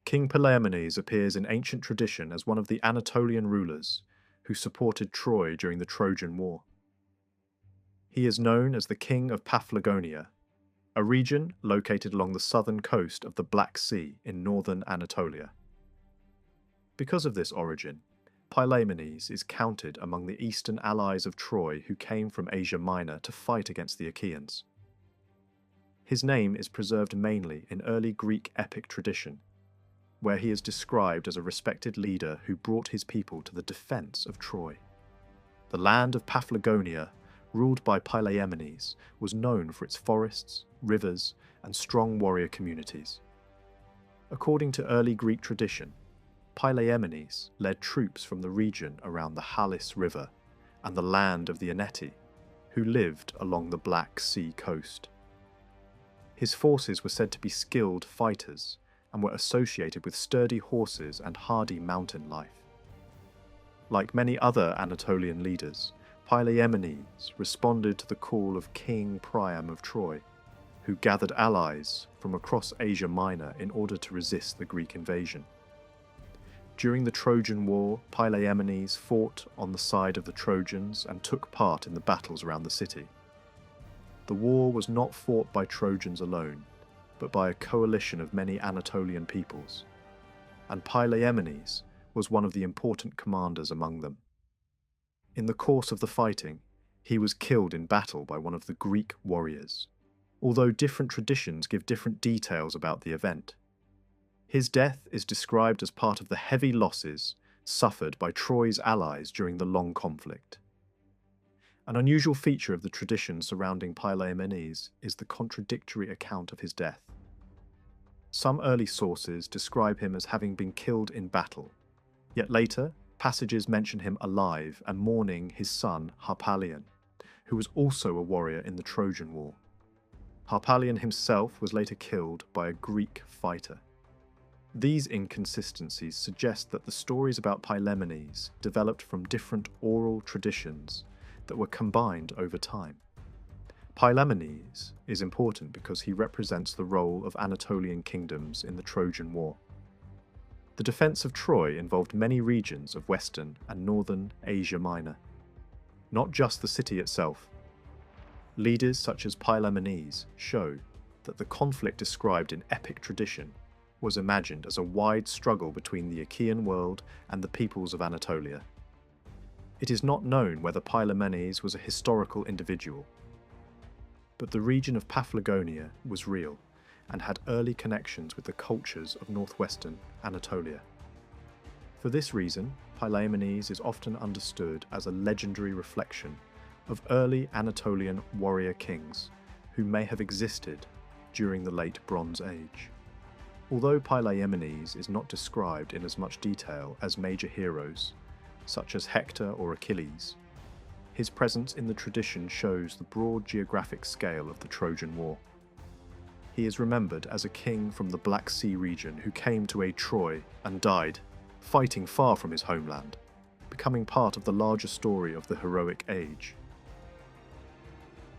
King Pylaemenes appears in ancient tradition as one of the Anatolian rulers who supported Troy during the Trojan War. He is known as the King of Paphlagonia, a region located along the southern coast of the Black Sea in northern Anatolia. Because of this origin, Pylaemenes is counted among the eastern allies of Troy who came from Asia Minor to fight against the Achaeans. His name is preserved mainly in early Greek epic tradition, where he is described as a respected leader who brought his people to the defense of Troy. The land of Paphlagonia, ruled by Pylaemenes, was known for its forests, rivers, and strong warrior communities. According to early Greek tradition, Pylaemenes led troops from the region around the Halys River and the land of the Aneti, who lived along the Black Sea coast. His forces were said to be skilled fighters and were associated with sturdy horses and hardy mountain life. Like many other Anatolian leaders, Pylaemenes responded to the call of King Priam of Troy, who gathered allies from across Asia Minor in order to resist the Greek invasion. During the Trojan War, Pylaemenes fought on the side of the Trojans and took part in the battles around the city. The war was not fought by Trojans alone, but by a coalition of many Anatolian peoples, and Pylaemenes was one of the important commanders among them. In the course of the fighting, he was killed in battle by one of the Greek warriors, although different traditions give different details about the event. His death is described as part of the heavy losses suffered by Troy's allies during the long conflict. An unusual feature of the tradition surrounding Pylaemenes is the contradictory account of his death. Some early sources describe him as having been killed in battle, yet later passages mention him alive and mourning his son Harpalion, who was also a warrior in the Trojan War. Harpalion himself was later killed by a Greek fighter. These inconsistencies suggest that the stories about Pylaemenes developed from different oral traditions that were combined over time. Pylaemenes is important because he represents the role of Anatolian kingdoms in the Trojan War. The defense of Troy involved many regions of western and northern Asia Minor, not just the city itself. Leaders such as Pylaemenes show that the conflict described in epic tradition was imagined as a wide struggle between the Achaean world and the peoples of Anatolia. It is not known whether Pylaemenes was a historical individual, but the region of Paphlagonia was real and had early connections with the cultures of northwestern Anatolia. For this reason, Pylaemenes is often understood as a legendary reflection of early Anatolian warrior kings who may have existed during the late Bronze Age. Although Pylaemenes is not described in as much detail as major heroes, such as Hector or Achilles, his presence in the tradition shows the broad geographic scale of the Trojan War. He is remembered as a king from the Black Sea region who came to aid Troy and died, fighting far from his homeland, becoming part of the larger story of the heroic age.